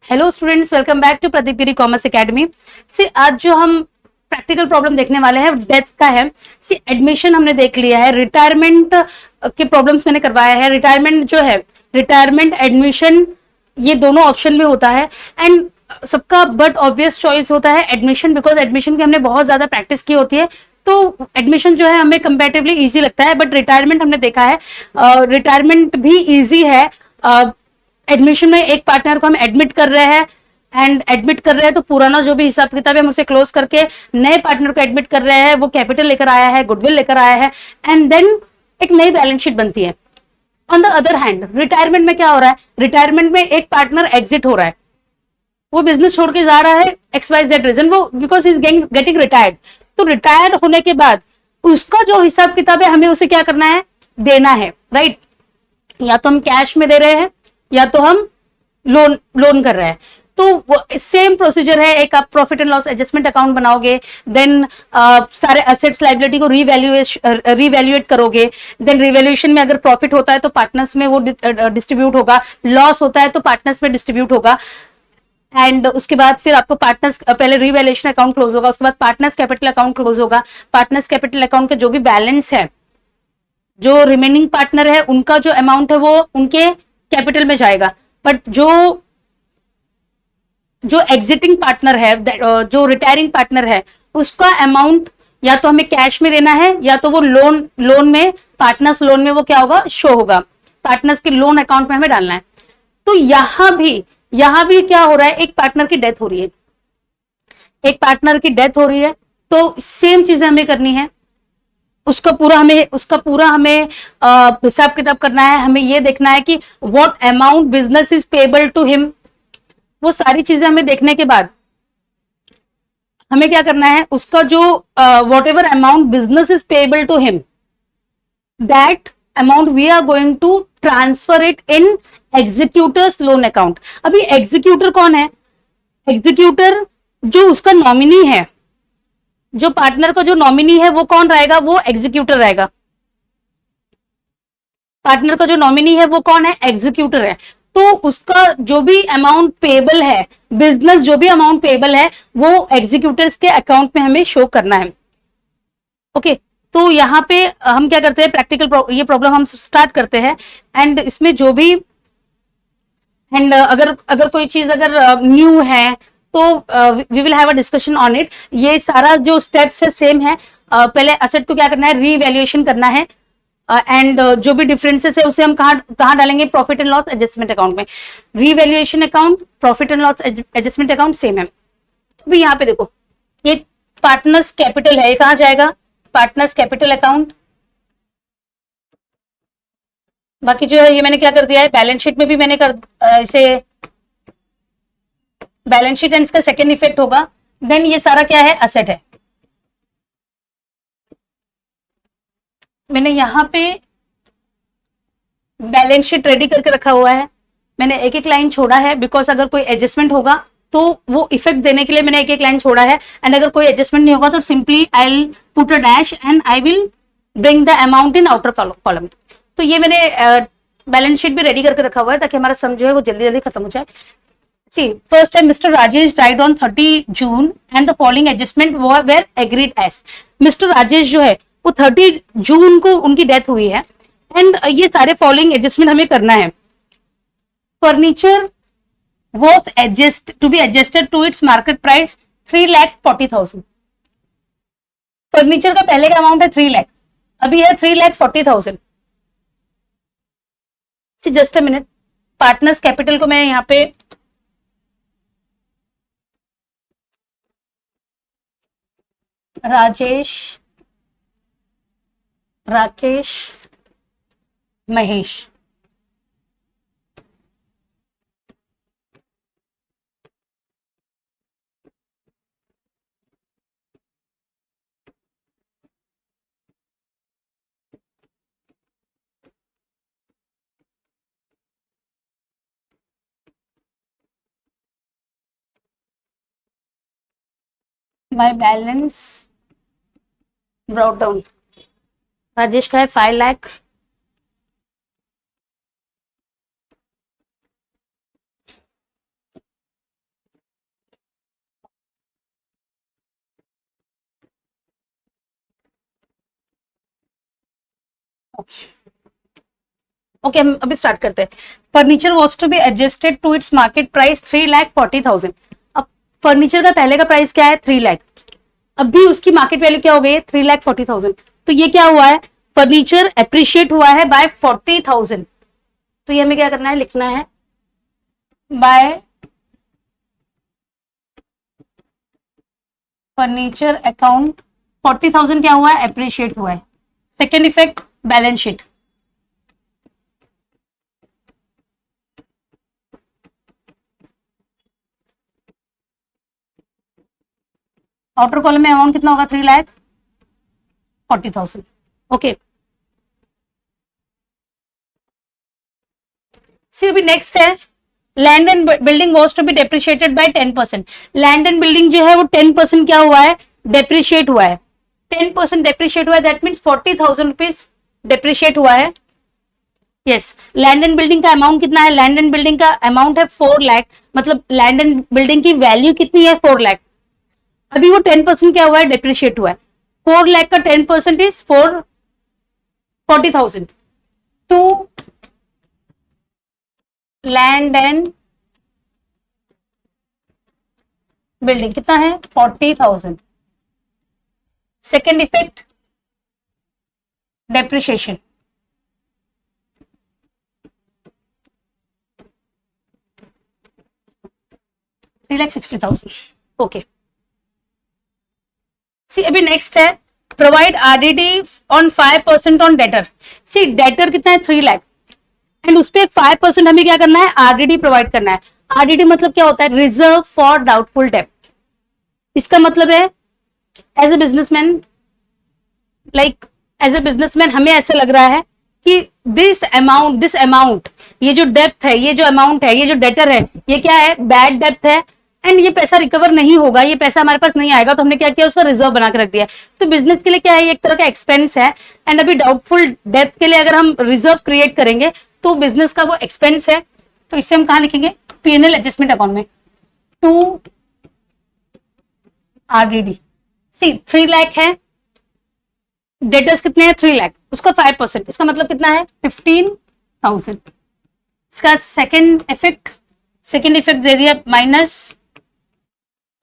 Hello students, welcome back to Pradeep Giri Commerce Academy. से आज जो हम प्रैक्टिकल प्रॉब्लम देखने वाले हैं डेथ का है। सी एडमिशन हमने देख लिया है, रिटायरमेंट के प्रॉब्लम्स मैंने करवाया है। रिटायरमेंट जो है, रिटायरमेंट एडमिशन, ये दोनों ऑप्शन में होता है। एंड सबका बट ऑब्वियस चॉइस होता है एडमिशन, बिकॉज एडमिशन की हमने बहुत ज्यादा प्रैक्टिस की होती है, तो एडमिशन जो है हमें कंपैरेटिवली इजी लगता है। बट रिटायरमेंट हमने देखा है, रिटायरमेंट भी इजी है। एडमिशन में एक पार्टनर को हम एडमिट कर रहे हैं, एंड एडमिट कर रहे हैं तो पुराना जो भी हिसाब किताब है हम उसे क्लोज करके नए पार्टनर को एडमिट कर रहे हैं। वो कैपिटल लेकर आया है, गुडविल लेकर आया है, एंड देन एक नई बैलेंस शीट बनती है। On the other hand retirement में क्या हो रहा है, रिटायरमेंट में एक पार्टनर एग्जिट हो रहा है, वो बिजनेस छोड़ के जा रहा है, एक्स वाई जेड रीजन, वो बिकॉज इज गेटिंग रिटायर्ड। तो रिटायर्ड होने के बाद उसका जो हिसाब किताब है हमें उसे क्या करना है, देना है, राइट। या तो हम कैश में दे रहे हैं या तो हम लोन लोन कर रहे हैं। तो सेम प्रोसीजर है, एक आप profit and loss adjustment account बनाओगे, देन सारे एसेट्स लाइबिलिटी को रिवैल्यूएट करोगे। देन रिवैल्यूएशन में अगर प्रॉफिट होता है तो पार्टनर्स में वो डिस्ट्रीब्यूट होगा, लॉस होता है तो पार्टनर्स में डिस्ट्रीब्यूट होगा। एंड उसके बाद फिर आपको पार्टनर्स, पहले रिवैल्यूएशन अकाउंट क्लोज होगा, उसके बाद पार्टनर्स कैपिटल अकाउंट क्लोज होगा। पार्टनर्स कैपिटल अकाउंट का जो भी बैलेंस है, जो रिमेनिंग पार्टनर है उनका जो अमाउंट है वो उनके कैपिटल में जाएगा। बट जो एग्जिटिंग पार्टनर है, जो रिटायरिंग पार्टनर है, उसका अमाउंट या तो हमें कैश में देना है या तो वो लोन लोन में, पार्टनर्स लोन में वो क्या होगा, शो होगा, पार्टनर्स के लोन अकाउंट में हमें डालना है। तो यहां भी क्या हो रहा है, एक पार्टनर की डेथ हो रही है, एक पार्टनर की डेथ हो रही है, तो सेम चीजें हमें करनी है। उसका पूरा हमें हिसाब किताब करना है। हमें ये देखना है कि what amount business is payable to him. वो सारी चीजें हमें देखने के बाद हमें क्या करना है, उसका जो whatever amount business is payable to him, that amount we are going to transfer it in executor's loan account. अभी एग्जीक्यूटर कौन है, एग्जीक्यूटर जो उसका नॉमिनी है, जो पार्टनर का जो नॉमिनी है वो कौन रहेगा, वो एग्जीक्यूटर रहेगा। पार्टनर का जो नॉमिनी है वो कौन है, एग्जीक्यूटर है। तो उसका जो भी अमाउंट पेबल है, बिजनेस जो भी अमाउंट पेबल है, वो एग्जीक्यूटर्स के अकाउंट में हमें शो करना है। ओके, तो यहाँ पे हम क्या करते हैं, प्रैक्टिकल ये प्रॉब्लम हम स्टार्ट करते हैं। एंड इसमें जो भी, एंड अगर अगर कोई चीज अगर न्यू है तो we will have a discussion on it. ये सारा जो स्टेप्स है सेम है। पहले असेट को क्या करना है, रीवैल्यूएशन करना है, एंड जो भी डिफरेंसेस है उसे हम कहाँ कहाँ डालेंगे, profit and loss adjustment account में। Revaluation account, profit and loss adjustment account same है। तो भी यहाँ पे देखो, ये पार्टनर्स कैपिटल है, ये कहाँ जाएगा, पार्टनर्स कैपिटल अकाउंट। बाकी जो है ये मैंने क्या कर दिया है, बैलेंस शीट में भी मैंने इसे बैलेंस शीट एंड इसका सेकेंड इफेक्ट होगा। देन ये सारा क्या है, असेट है। मैंने यहाँ पे बैलेंस शीट रेडी करके रखा हुआ है। मैंने एक एक लाइन छोड़ा है, बिकॉज अगर कोई एडजस्टमेंट होगा तो वो इफेक्ट देने के लिए मैंने एक एक लाइन छोड़ा है। एंड अगर कोई एडजस्टमेंट नहीं होगा तो simply I will put a dash and I will bring the amount in outer column. तो ये मैंने बैलेंस शीट भी रेडी करके रखा हुआ है ताकि हमारा सम जो है वो जल्दी जल्दी खत्म हो जाए। See, first time Mr. Rajesh died on 30 June and the following adjustment were agreed as. Mr. Rajesh जो है वो 30 जून को उनकी डेथ हुई है, एंड ये सारे फॉलोइंग एडजस्टमेंट हमें करना है। Furniture was to be adjusted to its market price 3,40,000। Furniture का पहले का अमाउंट है 3 लाख, अभी है 3,40,000। Just a minute, partners capital को मैं यहाँ पे Rajesh, Rakesh, Mahesh, my balance brought down. Rajesh का है 5 लाख, ओके, हम अभी स्टार्ट करते हैं। Furniture was to be adjusted to its market price 3,40,000। अब फर्नीचर का पहले का प्राइस क्या है? 3 लाख। अभी उसकी मार्केट वैल्यू क्या हो गई है? 3,40,000। तो ये क्या हुआ है? फर्नीचर एप्रिशिएट हुआ है बाय 40,000। तो ये हमें क्या करना है? लिखना है बाय फर्नीचर अकाउंट 40,000 क्या हुआ है? एप्रिशिएट हुआ है। Second effect, balance sheet. Outer column में अमाउंट कितना होगा? 3,40,000। ओके, सी अभी नेक्स्ट है, land and building was to be depreciated by 10%। Land and building जो है वो 10% क्या हुआ है? डेप्रिशिएट हुआ है। 10% डेप्रिशिएट हुआ है, दैट मीन्स 40,000 रुपीज डेप्रिशिएट हुआ है। यस, लैंड एंड बिल्डिंग का अमाउंट कितना है? लैंड एंड बिल्डिंग का अमाउंट है 4 लाख, मतलब लैंड एंड बिल्डिंग की वैल्यू कितनी है? 4 लाख। अभी वो 10% क्या हुआ है? डेप्रिशिएट हुआ है। 4 लाख का 10% is 40,000 to land and building कितना है? 40,000। Second effect, depreciation. $3,60,000। Okay, see अभी नेक्स्ट है, provide RDD on 5% on debtor. See debtor कितना है? 3 लाख, एंड उस पर 5% हमें क्या करना है? आरडीडी प्रोवाइड करना है। आरडीडी मतलब क्या होता है? रिजर्व फॉर डाउटफुल डेब्ट। इसका मतलब है as a businessman, as a businessman हमें ऐसा लग रहा है कि दिस अमाउंट, ये जो डेप्थ है, ये जो अमाउंट है, ये जो डेटर है, ये क्या है? बैड डेप्थ है, एंड ये पैसा रिकवर नहीं होगा, ये पैसा हमारे पास नहीं आएगा। तो हमने क्या किया? उसका रिजर्व बना के रख दिया। तो बिजनेस के लिए क्या है? ये एक तरह का एक्सपेंस है, एंड अभी डाउटफुल डेप्थ के लिए अगर हम रिजर्व क्रिएट करेंगे तो बिजनेस का वो एक्सपेंस है। तो इससे हम कहा लिखेंगे? पीएनएल एडजस्टमेंट अकाउंट में, टू आरडीडी। सी 3 लाख है, डेटर्स कितने हैं? 3 लाख, उसका 5%, इसका मतलब कितना है? 15,000। इसका सेकेंड इफेक्ट दे दिया माइनस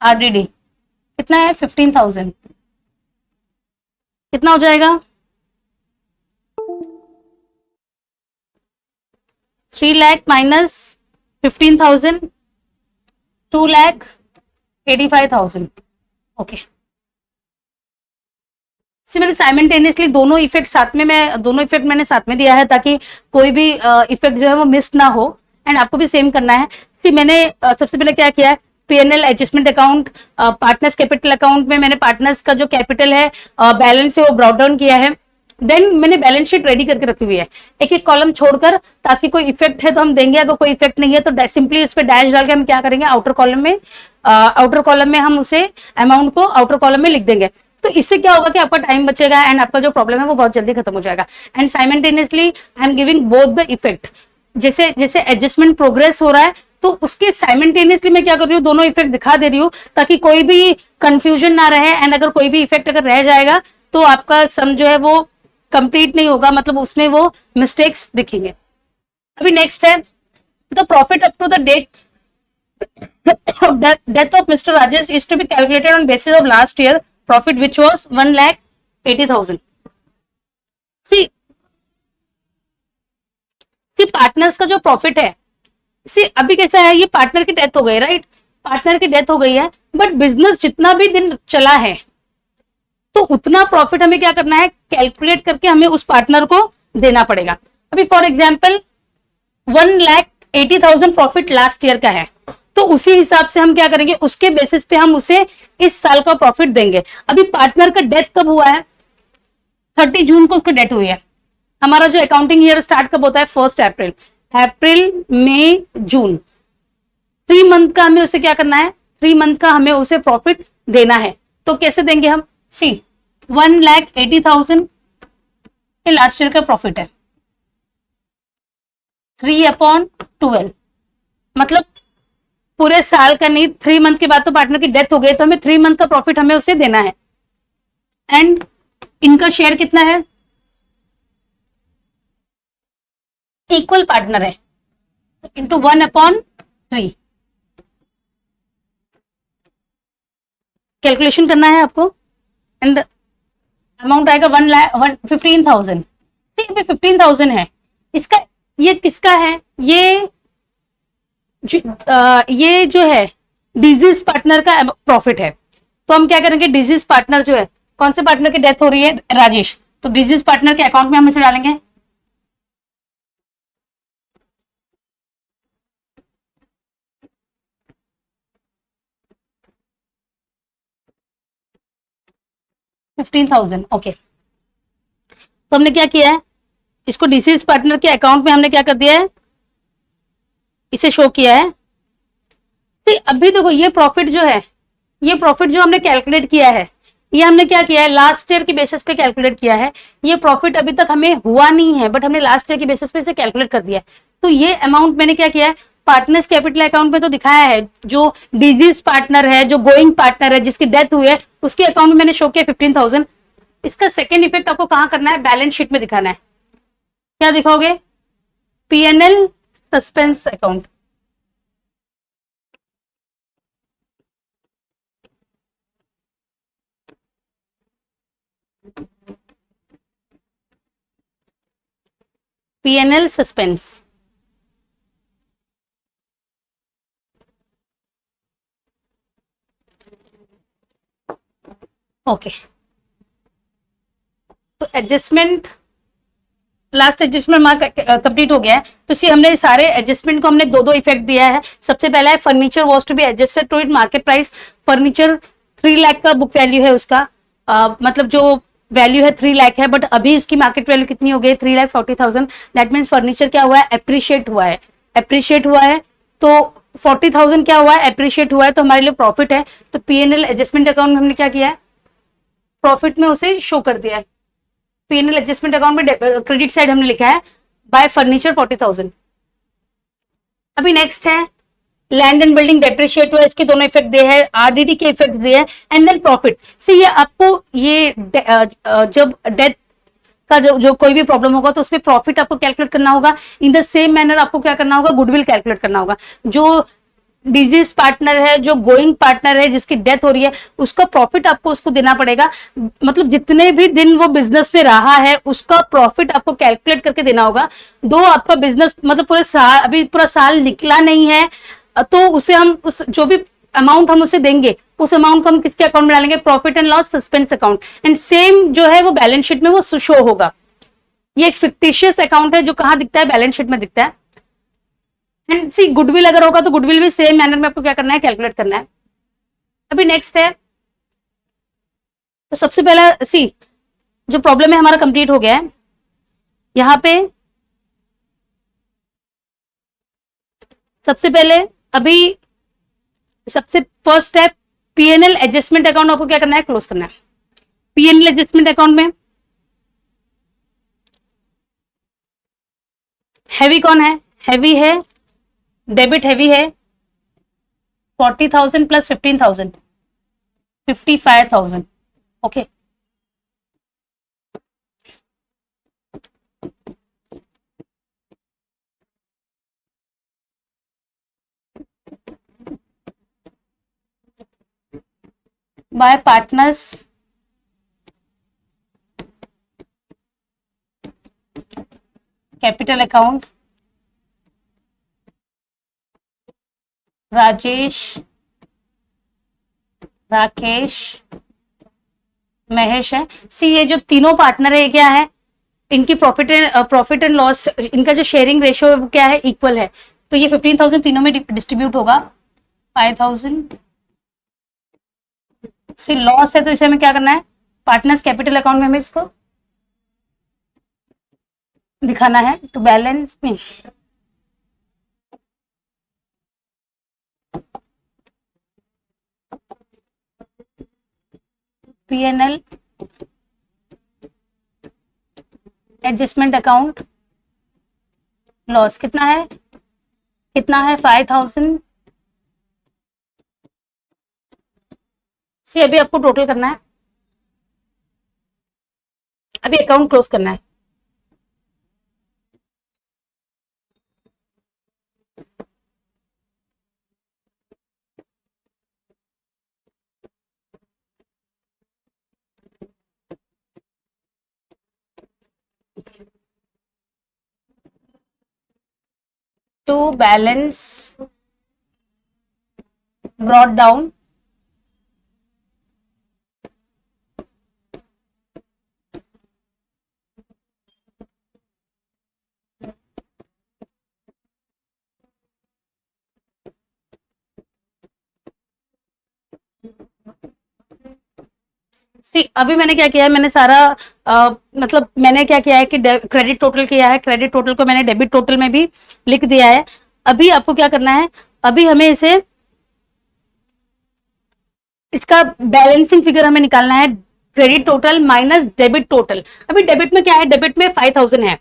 आरडीडी, कितना है? 15,000। कितना हो जाएगा? 3 lakh minus 15,000, 2,85,000। Okay, similarly simultaneously दोनों इफेक्ट मैंने साथ में दिया है ताकि कोई भी इफेक्ट जो है वो मिस ना हो, एंड आपको भी सेम करना है। मैंने सबसे पहले क्या किया है? PNL adjustment account, partners capital account में मैंने पार्टनर्स का जो कैपिटल है, बैलेंस है, वो ब्रॉट डाउन किया है। देन मैंने बैलेंस शीट रेडी करके रखी हुई है, एक एक कॉलम छोड़कर, ताकि कोई इफेक्ट है तो हम देंगे, अगर कोई इफेक्ट नहीं है तो सिंपली उस पर डैश डाल के हम क्या करेंगे? आउटर कॉलम में हम उसे अमाउंट को आउटर कॉलम में लिख देंगे। तो इससे क्या होगा कि आपका टाइम बचेगा, एंड आपका जो प्रॉब्लम है वो बहुत जल्दी खत्म हो जाएगा। And simultaneously I am giving both the effect. जैसे जैसे एडजस्टमेंट प्रोग्रेस हो रहा है तो उसके साइमल्टेनियसली मैं क्या कर रही हूँ? दोनों इफेक्ट दिखा दे रही हूँ ताकि कोई भी कंफ्यूजन ना रहे, एंड अगर कोई भी इफेक्ट अगर रह जाएगा तो आपका सम जो है वो कंप्लीट नहीं होगा, मतलब उसमें वो मिस्टेक्स दिखेंगे। अभी नेक्स्ट है, the profit up to the date death of Mr. Rajesh is to be calculated on basis of last year profit, which was 1,80,000. See partners का जो प्रॉफिट है, अभी कैसा है? ये पार्टनर की डेथ हो गई, राइट? पार्टनर की डेथ हो गई है, बट बिजनेस जितना भी दिन चला है तो उतना प्रॉफिट हमें क्या करना है? कैलकुलेट करके हमें उस पार्टनर को देना पड़ेगा। अभी for example 1,80,000 profit last year का है, तो उसी हिसाब से हम क्या करेंगे? उसके बेसिस पे हम उसे इस साल का प्रॉफिट देंगे। अभी पार्टनर का डेथ कब हुआ है? 30 जून को उसकी डेथ हुई है। हमारा जो अकाउंटिंग ईयर स्टार्ट कब होता है? 1 अप्रैल, मई, जून, 3 मंथ का हमें उसे क्या करना है? 3 मंथ का हमें उसे प्रॉफिट देना है। तो कैसे देंगे हम? 1,80,000 लास्ट ईयर का प्रॉफिट है, 3/12, मतलब पूरे साल का नहीं, 3 मंथ के बाद तो पार्टनर की डेथ हो गई, तो हमें 3 मंथ का प्रॉफिट हमें उसे देना है। एंड इनका शेयर कितना है? इक्वल पार्टनर है, तो इंटू 1/3 कैलकुलेशन करना है आपको, एंड अमाउंट आएगा 1,15,000। सी अभी 15,000 है, इसका ये किसका है, ये जो है डिजीज पार्टनर का प्रॉफिट है। तो हम क्या करेंगे, डिजीज पार्टनर जो है, कौन से पार्टनर की डेथ हो रही है, राजेश, तो डिजीज पार्टनर के अकाउंट में हम इसे डालेंगे। $15,000, ओके। तो हमने क्या किया है, इसको डिसीज पार्टनर के अकाउंट में हमने क्या कर दिया है, इसे शो किया है। अभी देखो ये प्रॉफिट जो है, ये प्रॉफिट जो हमने कैलकुलेट किया है, ये हमने क्या किया है, लास्ट ईयर की बेसिस पे कैलकुलेट किया है। ये प्रॉफिट अभी तक हमें हुआ नहीं है, बट हमने लास्ट ईयर की बेसिस पे इसे कैलकुलेट कर दिया है। तो ये अमाउंट मैंने क्या किया है, पार्टनर्स कैपिटल अकाउंट में तो दिखाया है, जो डिजीज पार्टनर है, जो गोइंग पार्टनर है, जिसकी डेथ हुई है, उसके अकाउंट में मैंने शो किया 15,000। इसका सेकेंड इफेक्ट आपको कहां करना है, बैलेंस शीट में दिखाना है। क्या दिखाओगे, PNL suspense account. PNL suspense, okay. तो adjustment, last adjustment mark complete हो गया है। तो सी हमने सारे एडजस्टमेंट को हमने दो इफेक्ट दिया है। सबसे पहला है furniture was to be adjusted to it market price. Furniture 3 lakh का बुक वैल्यू है उसका, मतलब जो वैल्यू है 3 लाख है, बट अभी उसकी मार्केट वैल्यू कितनी हो गई, 3,40,000। दैट मीन्स फर्नीचर क्या हुआ है, एप्रिशिएट हुआ है, एप्रिशिएट हुआ है। तो 40,000 क्या हुआ है, एप्रिशिएट हुआ है, तो हमारे लिए प्रॉफिट है। तो पीएनएल एडजस्टमेंट अकाउंट में हमने क्या किया है, प्रॉफिट में उसे शो कर दिया है। पीएनएल एडजस्टमेंट अकाउंट में क्रेडिट साइड हमने लिखा है बाय फर्नीचर 40,000। अभी नेक्स्ट है लैंड एंड बिल्डिंग डेप्रिशिएट हुआ, इसके दोनों इफेक्ट दिए हैं, आरडीडी के इफेक्ट दिए हैं, एंड देन प्रॉफिट। सी ये आपको ये जब डेथ का जो कोई भी प्रॉब्लम होगा तो उसमें प्रॉफिट आपको कैलकुलेट करना होगा। इन द सेम मैनर आपको क्या करना होगा, गुडविल कैलकुलेट करना होगा। जो डिजीज पार्टनर है, जो गोइंग पार्टनर है, जिसकी डेथ हो रही है, उसका प्रॉफिट आपको उसको देना पड़ेगा। मतलब जितने भी दिन वो बिजनेस में रहा है उसका प्रॉफिट आपको कैलकुलेट करके देना होगा। दो आपका बिजनेस मतलब पूरे साल, अभी पूरा साल निकला नहीं है, तो उसे हम उस जो भी अमाउंट हम उसे देंगे, उस अमाउंट को हम किसके अकाउंट में डालेंगे, profit and loss suspense account. And same जो है वो बैलेंस शीट में वो शो होगा। ये एक फिक्टिशियस अकाउंट है जो कहां दिखता है, बैलेंस शीट में दिखता है। एंड सी गुडविल अगर होगा तो गुडविल भी सेम मैनर में आपको क्या करना है, कैलकुलेट करना है। अभी नेक्स्ट है, तो सबसे पहला सी जो प्रॉब्लम है हमारा कंप्लीट हो गया है। यहां पे सबसे पहले अभी सबसे first step, PNL adjustment account आपको क्या करना है, क्लोज करना है। पीएनएल एडजस्टमेंट अकाउंट में हैवी कौन है, हैवी है, डेबिट हैवी है 40,000 plus 15,000, 55,000, okay. Bye partners capital account, Rajesh, Rakesh, Mahesh है। सी ये जो तीनों पार्टनर है क्या है, इनकी प्रॉफिट एंड लॉस, इनका जो शेयरिंग रेशियो है वो क्या है, इक्वल है। तो ये 15,000 तीनों में डिस्ट्रीब्यूट होगा। 5,000 सी लॉस है, तो इसे हमें क्या करना है, पार्टनर्स कैपिटल अकाउंट में हमें इसको दिखाना है टू बैलेंस, नहीं पीएनएल एडजस्टमेंट अकाउंट लॉस कितना है, कितना है 5,000। सी अभी आपको टोटल करना है, अभी अकाउंट क्लोज करना है। टू बैलेंस ब्रॉट डाउन सी। अभी मैंने क्या किया है, मैंने सारा मतलब मैंने क्या किया है कि क्रेडिट टोटल किया है, क्रेडिट टोटल को मैंने डेबिट टोटल में भी लिख दिया है। अभी आपको क्या करना है, अभी हमें इसे इसका बैलेंसिंग फिगर हमें निकालना है, credit total minus debit total. अभी डेबिट में क्या है, डेबिट में 5000 है,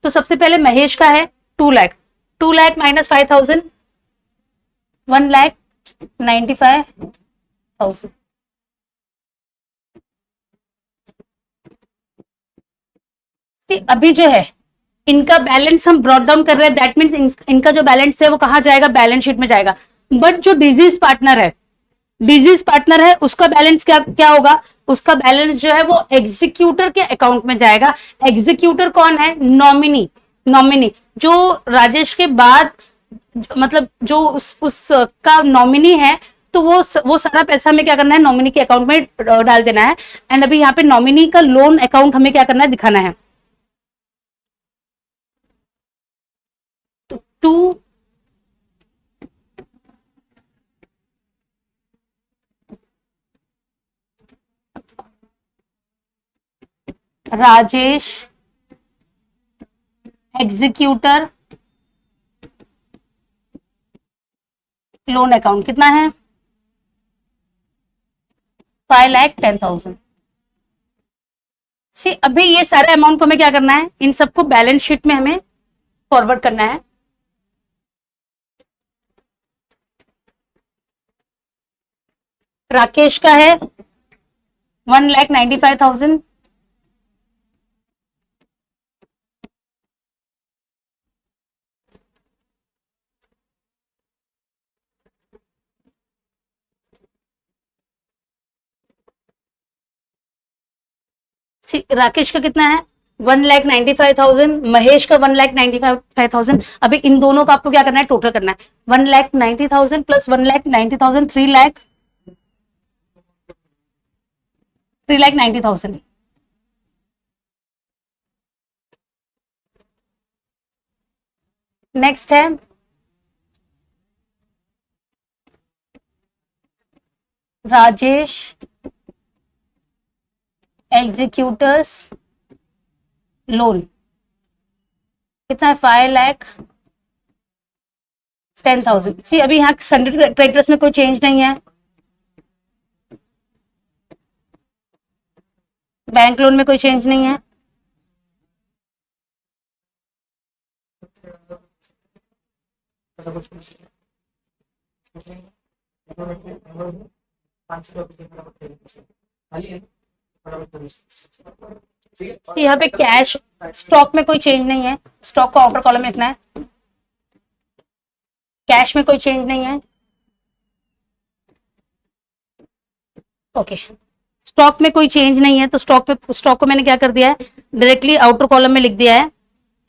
तो सबसे पहले महेश का है 2 लाख, 2 लाख माइनस 5000 1,95,000। अभी जो है इनका बैलेंस हम ब्रॉट डाउन कर रहे हैं, दैट मीन्स इनका जो बैलेंस है वो कहां जाएगा, बैलेंस शीट में जाएगा। बट जो डिजीज पार्टनर है, डिजीज पार्टनर है, उसका बैलेंस क्या क्या होगा, उसका बैलेंस जो है वो एग्जीक्यूटर के अकाउंट में जाएगा। एग्जीक्यूटर कौन है, नॉमिनी। नॉमिनी जो राजेश के बाद मतलब जो उस का नॉमिनी है, तो वो सारा पैसा हमें क्या करना है, नॉमिनी के अकाउंट में डाल देना है। एंड अभी यहाँ पे नॉमिनी का लोन अकाउंट हमें क्या करना है, दिखाना है। To Rajesh executor loan account कितना है, 5,10,000। सी अभी ये सारे अमाउंट को हमें क्या करना है, इन सबको बैलेंस शीट में हमें फॉरवर्ड करना है। राकेश का है 1,95,000, राकेश का कितना है 1,95,000, महेश का 1,95,000। अभी इन दोनों का आपको क्या करना है, टोटल करना है। 1,90,000 प्लस 1,90,000 3,90,000। नेक्स्ट है राजेश एग्जीक्यूटर्स लोन कितना है, 5,10,000। सी अभी यहाँ सन्डे क्रेडिटर्स में कोई चेंज नहीं है, बैंक लोन में कोई चेंज नहीं है, यहाँ पे कैश स्टॉक में कोई चेंज नहीं है, स्टॉक का आउटर कॉलम लिखना है, कैश में कोई चेंज नहीं है। ओके स्टॉक में कोई चेंज नहीं है, तो स्टॉक को मैंने क्या कर दिया है, डायरेक्टली आउटर कॉलम में लिख दिया है।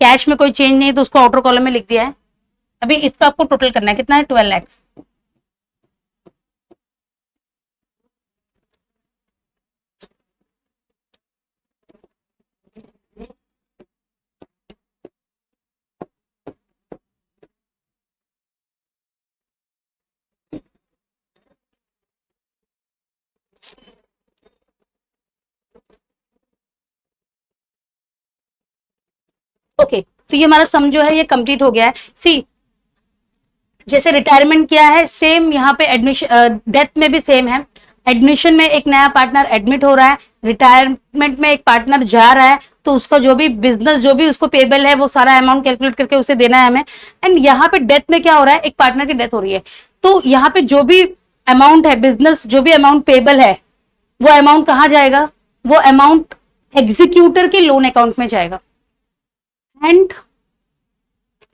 कैश में कोई चेंज नहीं है तो उसको आउटर कॉलम में लिख दिया है। अभी इसका आपको टोटल करना है, कितना है, 12 लाख। ओके तो ये हमारा सम जो है ये कंप्लीट हो गया है। सी जैसे रिटायरमेंट किया है, सेम यहाँ पे एडमिशन डेथ में भी सेम है। एडमिशन में एक नया पार्टनर एडमिट हो रहा है, रिटायरमेंट में एक पार्टनर जा रहा है, तो उसका जो भी बिजनेस जो भी उसको पेबल है वो सारा अमाउंट कैलकुलेट करके उसे देना है हमें। एंड यहाँ पे डेथ में क्या हो रहा है, एक पार्टनर की डेथ हो रही है, तो यहाँ पे जो भी अमाउंट है बिजनेस, जो भी अमाउंट पेबल है, वो अमाउंट कहाँ जाएगा, वो अमाउंट एग्जीक्यूटर के लोन अकाउंट में जाएगा। एंड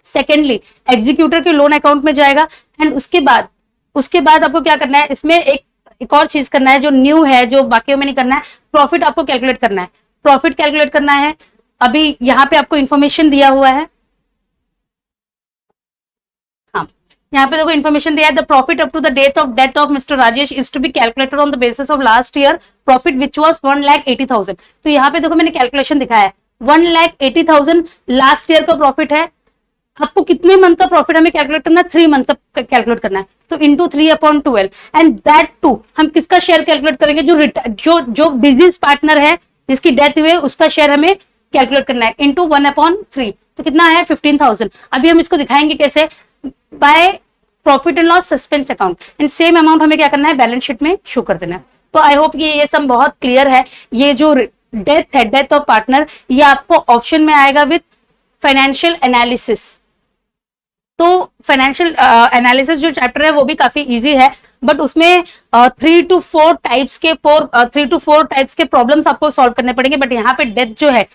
सेकेंडली एग्जीक्यूटर के लोन अकाउंट में जाएगा। एंड उसके बाद आपको क्या करना है, इसमें एक और चीज करना है जो न्यू है, जो बाकियों में नहीं करना है, प्रॉफिट आपको कैलकुलेट करना है। प्रॉफिट कैलकुलेट करना है, अभी यहाँ पे आपको इंफॉर्मेशन दिया हुआ है, यहाँ पे देखो इन्फॉर्मेशन दिया है, the profit up to the death of mister Rajesh is to be calculated on the basis of last year profit which was 1,80,000। तो यहाँ पे देखो मैंने कैलकुलेशन दिखाया है, 1,80,000 लास्ट ईयर का प्रॉफिट है। आपको कितने मंथ का प्रॉफिट हमें कैलकुलेट करना है, 3 मंथ का कैलकुलेट करना है, तो इंटू 3/12 एंड दैट टू हम किसका शेयर कैलकुलेट करेंगे, जो बिजनेस पार्टनर है जिसकी डेथ हुई है उसका शेयर हमें कैलकुलेट करना है, इंटू 1/3। तो कितना है 15,000। अभी हम इसको दिखाएंगे कैसे, by profit and loss suspense account, and same amount हमें क्या करना है बैलेंस शीट में शो कर देना है। तो आई होप ये सब बहुत क्लियर है। ये जो डेथ है, डेथ ऑफ पार्टनर, ये आपको ऑप्शन में आएगा विथ फाइनेंशियल एनालिसिस। तो फाइनेंशियल एनालिसिस जो चैप्टर है वो भी काफी इजी है, बट उसमें 3 to 4 टाइप्स के प्रॉब्लम्स आपको सॉल्व करने पड़ेंगे। बट यहाँ पे डेथ जो है,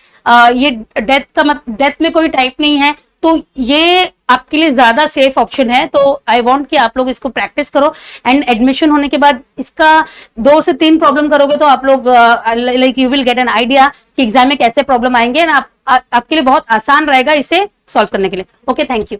ये डेथ में कोई टाइप नहीं है, तो ये आपके लिए ज्यादा सेफ ऑप्शन है। तो आई वांट कि आप लोग इसको प्रैक्टिस करो, एंड एडमिशन होने के बाद इसका 2 से 3 प्रॉब्लम करोगे तो आप लोग like you will get an idea कि एग्जाम में कैसे प्रॉब्लम आएंगे, आपके लिए बहुत आसान रहेगा इसे सॉल्व करने के लिए। Okay, thank you.